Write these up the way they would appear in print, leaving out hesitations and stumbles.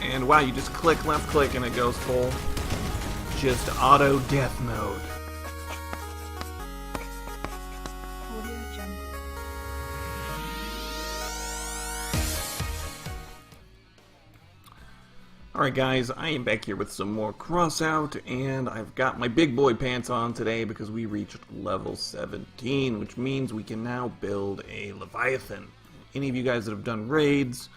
And wow, you just click, left click, and it goes full. Just auto death mode. Alright guys, I am back here with some more Crossout, and I've got my big boy pants on today because we reached level 17, which means we can now build a Leviathan. Any of you guys that have done raids,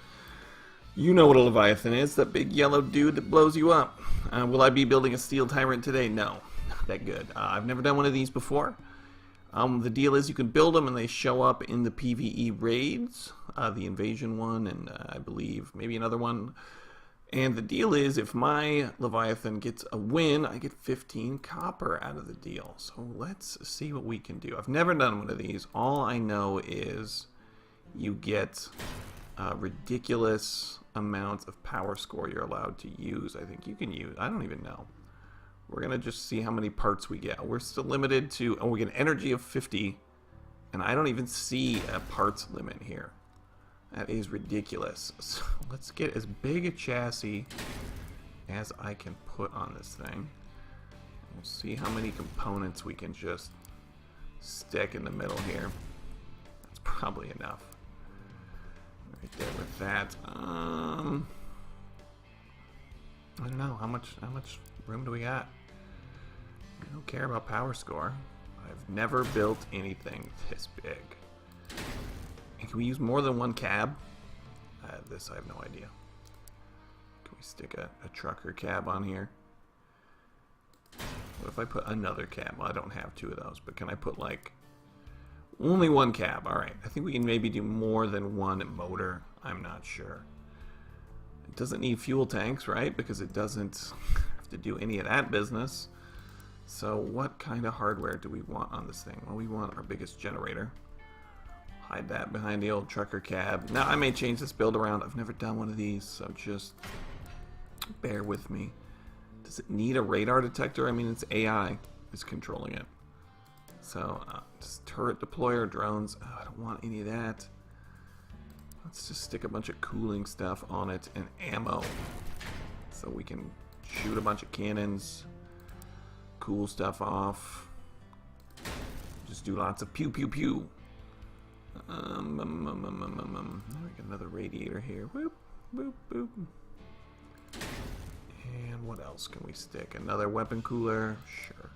you know what a Leviathan is, that big yellow dude that blows you up. Will I be building a steel tyrant today? No, not that good. I've never done one of these before. The deal is you can build them and they show up in the PvE raids, the invasion one, and I believe maybe another one. And the deal is, if my Leviathan gets a win, I get 15 copper out of the deal. So let's see what we can do. I've never done one of these. All I know is you get ridiculous amounts of power score you're allowed to use. I think you can use, I don't even know. We're going to just see how many parts we get. We're still limited to, we get an energy of 50. And I don't even see a parts limit here. That is ridiculous. So let's get as big a chassis as I can put on this thing. We'll see how many components we can just stick in the middle here. That's probably enough. Right there with that. I don't know how much room do we got? I don't care about power score. I've never built anything this big. Can we use more than one cab? This I have no idea. Can we stick a trucker cab on here? What if I put another cab? Well, I don't have two of those, but can I put like only one cab? Alright, I think we can maybe do more than one motor. I'm not sure. It doesn't need fuel tanks, right? Because it doesn't have to do any of that business. So what kind of hardware do we want on this thing? Well, we want our biggest generator. Hide that behind the old trucker cab. Now, I may change this build around. I've never done one of these, so just bear with me. Does it need a radar detector? I mean, it's AI is controlling it. So, just turret deployer, drones. Oh, I don't want any of that. Let's just stick a bunch of cooling stuff on it and ammo. So we can shoot a bunch of cannons, cool stuff off. Just do lots of pew pew pew. We got another radiator here. Whoop, boop, boop. And what else can we stick? Another weapon cooler? Sure.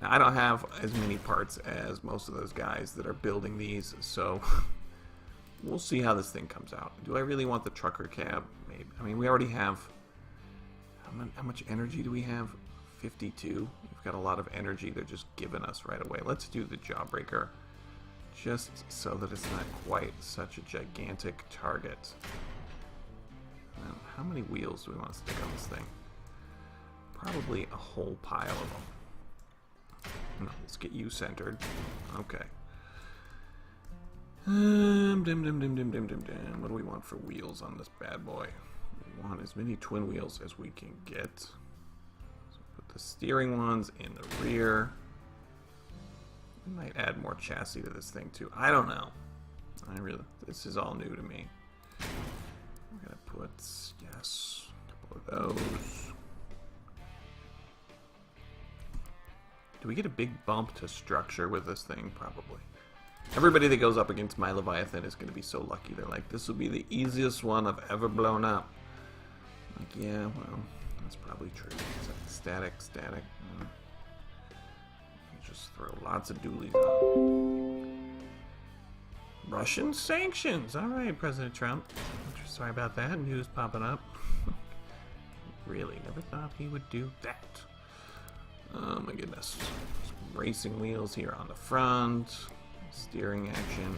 Now, I don't have as many parts as most of those guys that are building these, so we'll see how this thing comes out. Do I really want the trucker cab? Maybe. I mean, we already have... How much energy do we have? 52. We've got a lot of energy they're just giving us right away. Let's do the Jawbreaker. Just so that it's not quite such a gigantic target. Now, how many wheels do we want to stick on this thing? Probably a whole pile of them. No, let's get you centered. Okay. What do we want for wheels on this bad boy? We want as many twin wheels as we can get. So put the steering ones in the rear. We might add more chassis to this thing too. I don't know. This is all new to me. We're gonna put, yes, a couple of those. Do we get a big bump to structure with this thing? Probably. Everybody that goes up against my Leviathan is gonna be so lucky. They're like, this will be the easiest one I've ever blown up. Like, yeah, well, that's probably true. Static. Just throw lots of dualies on. Russian sanctions. All right, President Trump. Sorry about that. News popping up. Really, never thought he would do that. Oh my goodness. Some racing wheels here on the front. Steering action.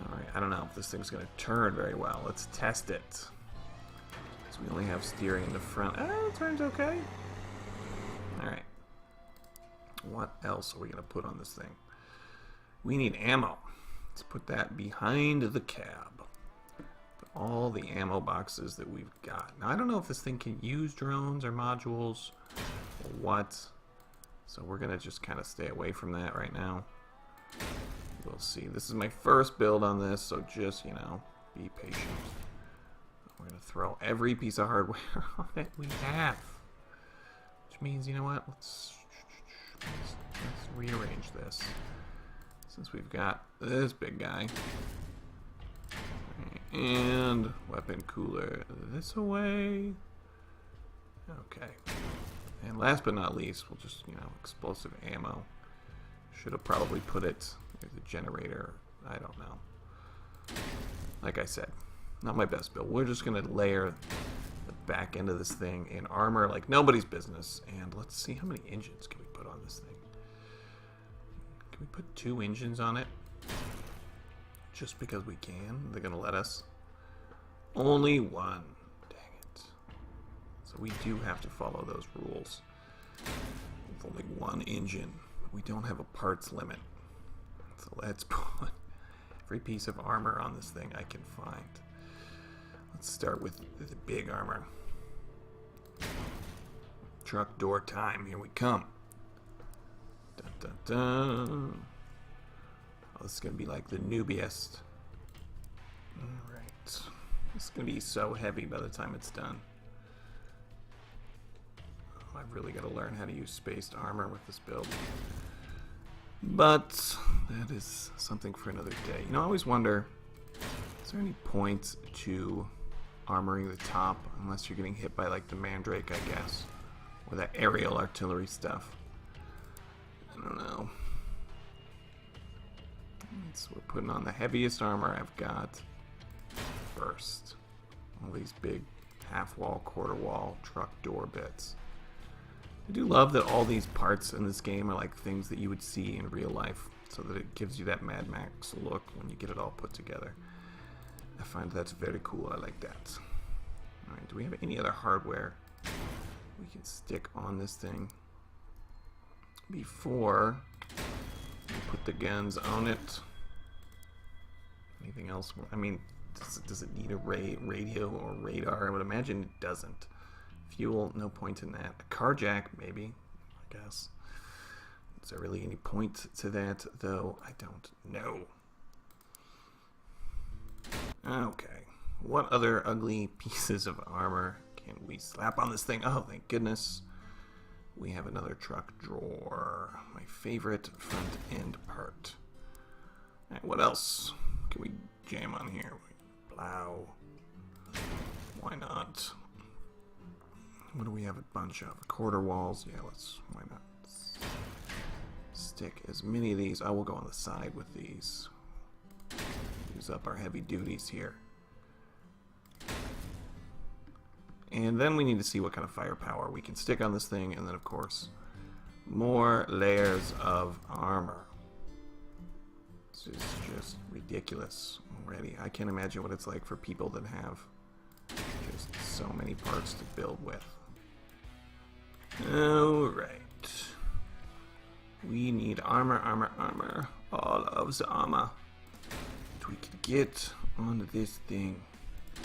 All right, I don't know if this thing's going to turn very well. Let's test it. So we only have steering in the front. Oh, it turns okay. All right. What else are we going to put on this thing? We need ammo. Let's put that behind the cab. Put all the ammo boxes that we've got. Now, I don't know if this thing can use drones or modules or what. So we're going to just kind of stay away from that right now. We'll see. This is my first build on this, so just, you know, be patient. We're going to throw every piece of hardware that we have. Which means, you know what? Let's rearrange this. Since we've got this big guy. And weapon cooler this away. Okay. And last but not least, we'll just, explosive ammo. Should have probably put it near the generator. I don't know. Like I said, not my best build. We're just going to layer the back end of this thing in armor like nobody's business. And let's see how many engines can we put on this thing. Can we put 2 engines on it? Just because we can? They're going to let us? Only 1. Dang it. So we do have to follow those rules. With only 1 engine. We don't have a parts limit. So let's put every piece of armor on this thing I can find. Let's start with the big armor. Truck door time. Here we come. Dun, dun, dun. Oh, this is going to be like the newbiest. Alright. This is going to be so heavy by the time it's done. Oh, I've really got to learn how to use spaced armor with this build. But that is something for another day. I always wonder, is there any point to armoring the top unless you're getting hit by like the Mandrake, I guess, or that aerial artillery stuff? I don't know. So we're putting on the heaviest armor I've got first. All these big half wall, quarter wall, truck door bits. I do love that all these parts in this game are like things that you would see in real life, so that it gives you that Mad Max look when you get it all put together. I find that's very cool. I like that. Alright, do we have any other hardware we can stick on this thing before we put the guns on it? Anything else? I mean, does it need a radio or radar? I would imagine it doesn't. Fuel, no point in that. A car jack, maybe, I guess. Is there really any point to that, though? I don't know. Okay. What other ugly pieces of armor can we slap on this thing? Oh, thank goodness. We have another truck drawer. My favorite front end part. Alright, what else can we jam on here? Plow. Why not? What do we have a bunch of? Quarter walls. Yeah, why not? Stick as many of these. I will go on the side with these. Use up our heavy duties here. And then we need to see what kind of firepower we can stick on this thing. And then, of course, more layers of armor. This is just ridiculous already. I can't imagine what it's like for people that have just so many parts to build with. Alright. We need armor, armor, armor. All of the armor that we can get on this thing. You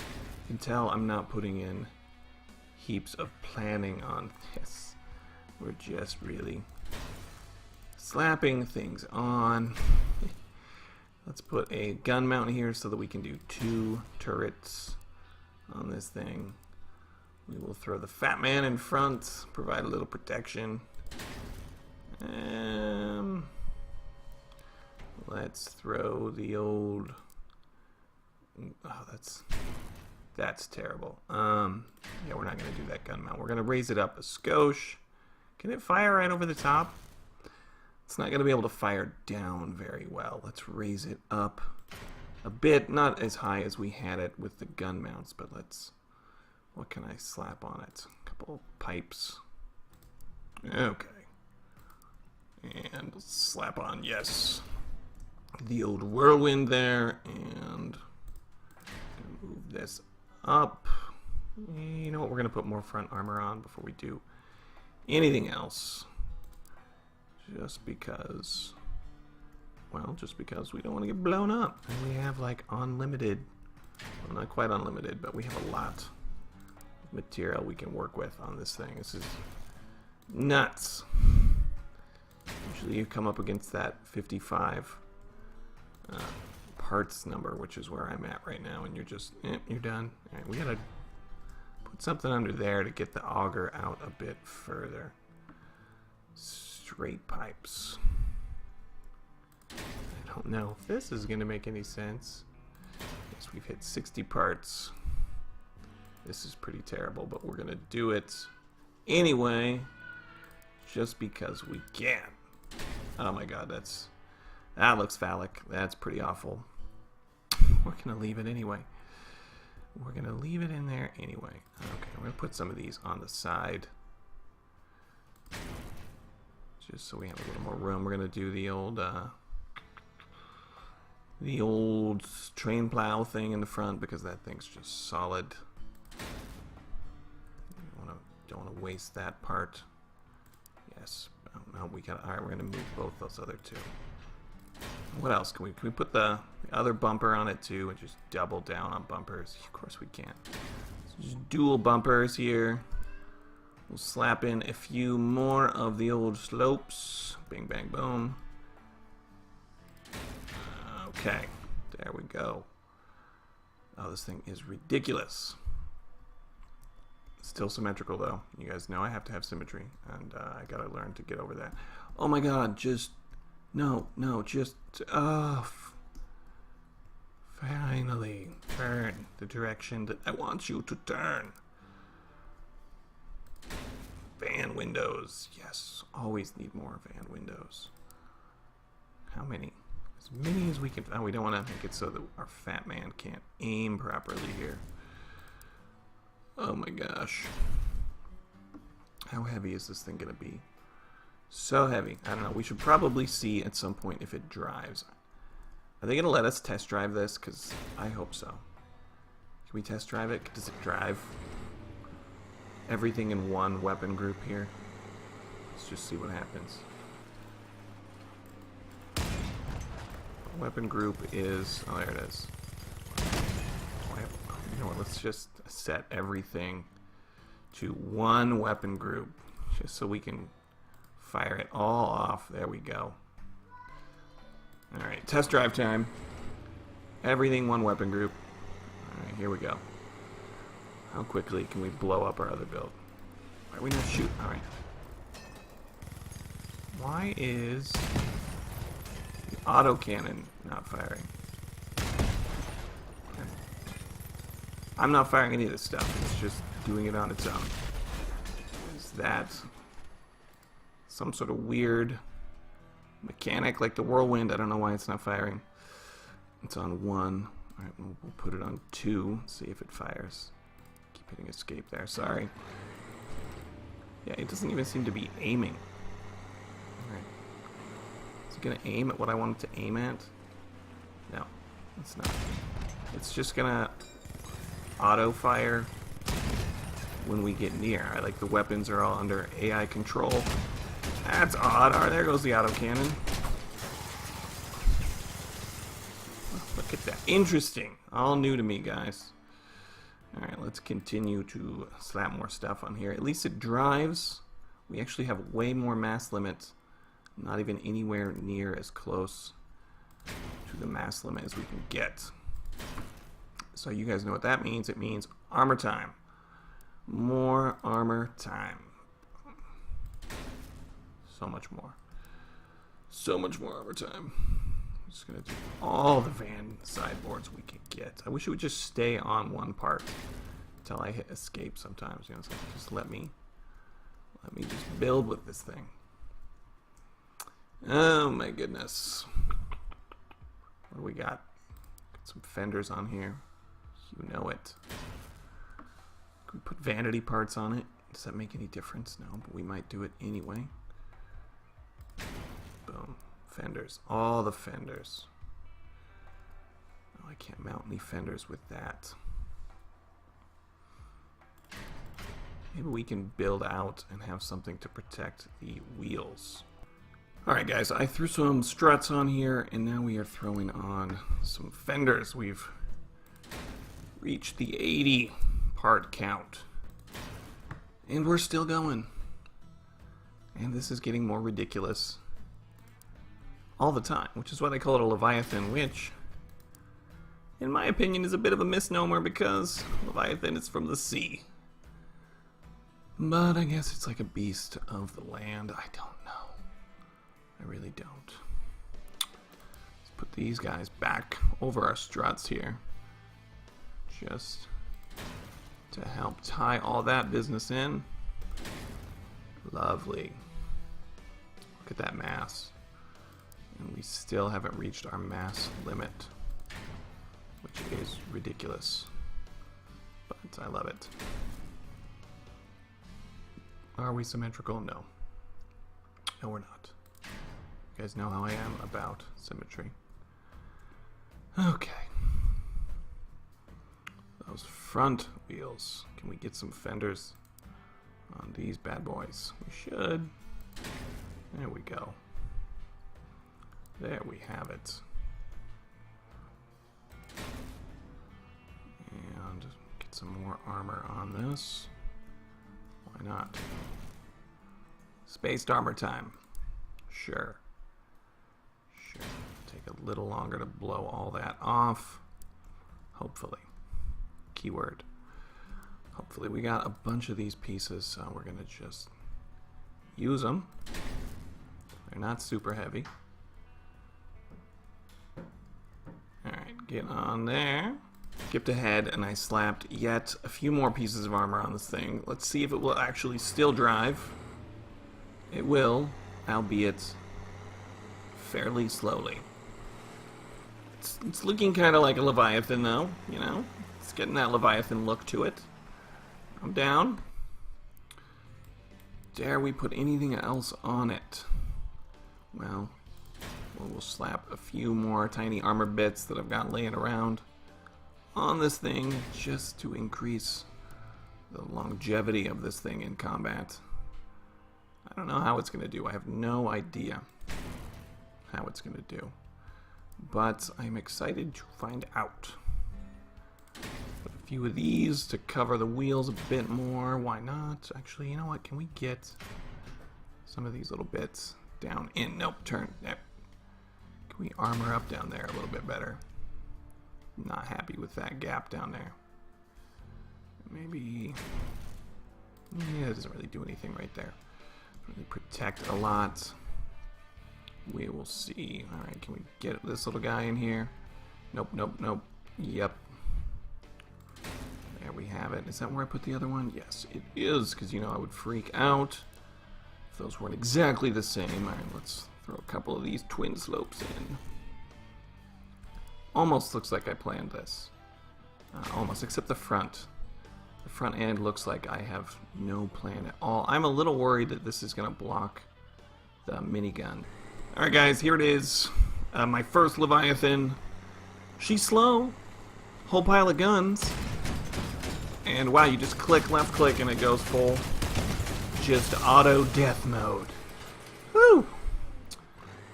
can tell I'm not putting in heaps of planning on this. We're just really slapping things on. Let's put a gun mount here so that we can do 2 turrets on this thing. We will throw the fat man in front, provide a little protection. Let's throw the old... Oh, that's terrible. Yeah, we're not going to do that gun mount. We're going to raise it up a skosh. Can it fire right over the top? It's not going to be able to fire down very well. Let's raise it up a bit. Not as high as we had it with the gun mounts, but let's... What can I slap on it? A couple pipes. Okay. And slap on, yes, the old whirlwind there, and move this up. You know what, we're going to put more front armor on before we do anything else. Just because, well, just because we don't want to get blown up. And we have like unlimited, well, not quite unlimited, but we have a lot of material we can work with on this thing. This is nuts. Usually you come up against that 55 parts number, which is where I'm at right now, and you're just, you're done. All right, we gotta Put something under there to get the auger out a bit further. Straight pipes. I don't know if this is going to make any sense. Yes, we've hit 60 parts. This is pretty terrible, but we're going to do it anyway, just because we can. Oh my god, that looks phallic. That's pretty awful. We're going to leave it anyway. We're going to leave it in there anyway. Okay, we're going to put some of these on the side, just so we have a little more room. We're going to do the old train plow thing in the front because that thing's just solid. Don't want to waste that part. Yes. Oh, no, we got. All right, we're going to move both those other two. What else can we put the other bumper on it too and just double down on bumpers? Of course we can. So just dual bumpers here. We'll slap in a few more of the old slopes. Bing, bang, boom. Okay, there we go. Oh, this thing is ridiculous. Still symmetrical though. You guys know I have to have symmetry, and I gotta learn to get over that. Oh my god, just no, just finally turn the direction that I want you to turn. Van windows, yes, always need more van windows. How many? As many as we can. Oh, we don't want to make it so that our fat man can't aim properly here. Oh my gosh. How heavy is this thing going to be? So heavy. I don't know. We should probably see at some point if it drives. Are they going to let us test drive this? Because I hope so. Can we test drive it? Does it drive everything in one weapon group here? Let's just see what happens. Weapon group is... Oh, there it is. You know what, let's just set everything to one weapon group just so we can fire it all off. There we go. Alright, test drive time. Everything one weapon group. Alright, here we go. How quickly can we blow up our other build? Why are we not shooting? Alright. Why is the autocannon not firing? I'm not firing any of this stuff. It's just doing it on its own. Is that some sort of weird mechanic like the whirlwind? I don't know why it's not firing. It's on 1. Alright, we'll put it on 2. See if it fires. Keep hitting escape there. Sorry. Yeah, it doesn't even seem to be aiming. Alright. Is it going to aim at what I want it to aim at? No, it's not. It's just going to auto fire when we get near. I like the weapons are all under AI control. That's odd. Alright, there goes the autocannon. Look at that. Interesting. All new to me, guys. Alright, let's continue to slap more stuff on here. At least it drives. We actually have way more mass limit. Not even anywhere near as close to the mass limit as we can get. So you guys know what that means. It means armor time. More armor time. So much more. So much more armor time. I'm just going to do all the van sideboards we can get. I wish it would just stay on one part until I hit escape sometimes. You know, it's like, just let me just build with this thing. Oh my goodness. What do we got? Got some fenders on here. You know it. Can we put vanity parts on it? Does that make any difference? No, but we might do it anyway. Boom. Fenders. All the fenders. Oh, I can't mount any fenders with that. Maybe we can build out and have something to protect the wheels. Alright guys, I threw some struts on here, and now we are throwing on some fenders. We've reached the 80 part count. And we're still going. And this is getting more ridiculous all the time, which is why they call it a Leviathan, which, in my opinion, is a bit of a misnomer because Leviathan is from the sea. But I guess it's like a beast of the land. I don't know. I really don't. Let's put these guys back over our struts here. Just to help tie all that business in. Lovely. Look at that mass. And we still haven't reached our mass limit, which is ridiculous. But I love it. Are we symmetrical? No. No, we're not. You guys know how I am about symmetry. Okay. Those front wheels. Can we get some fenders on these bad boys? We should. There we go. There we have it. And get some more armor on this. Why not? Spaced armor time. Sure. Sure. Take a little longer to blow all that off. Hopefully. Keyword. Hopefully. We got a bunch of these pieces, so we're going to just use them. They're not super heavy. Alright, get on there. Skipped ahead and I slapped yet a few more pieces of armor on this thing. Let's see if it will actually still drive. It will, albeit fairly slowly. It's looking kind of like a Leviathan though, you know? It's getting that Leviathan look to it. I'm down. Dare we put anything else on it? Well, we'll slap a few more tiny armor bits that I've got laying around on this thing just to increase the longevity of this thing in combat. I don't know how it's going to do. I have no idea how it's going to do. But I'm excited to find out. Put a few of these to cover the wheels a bit more. Why not? Actually, you know what? Can we get some of these little bits down in? Nope, turn. There. Can we armor up down there a little bit better? Not happy with that gap down there. Maybe... yeah, it doesn't really do anything right there. Really protect a lot. We will see. Alright, can we get this little guy in here? Nope, nope, nope. Yep. There we have it. Is that where I put the other one? Yes, it is, because you know I would freak out if those weren't exactly the same. Alright, let's throw a couple of these twin slopes in. Almost looks like I planned this. Almost, except the front. The front end looks like I have no plan at all. I'm a little worried that this is going to block the minigun. Alright guys, here it is. My first Leviathan. She's slow. Whole pile of guns. And wow, you just click, left click, and it goes full. Just auto death mode. Woo!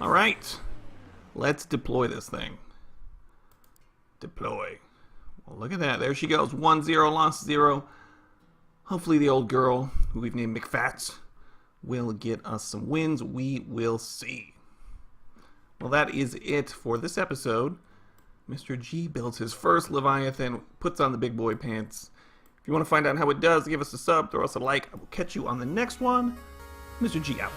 Alright. Let's deploy this thing. Deploy. Well, look at that. There she goes. 1-0, lost 0. Hopefully the old girl, who we've named McFats, will get us some wins. We will see. Well, that is it for this episode. Mr. G builds his first Leviathan, puts on the big boy pants. If you want to find out how it does, give us a sub, throw us a like. I will catch you on the next one. Mr. G out.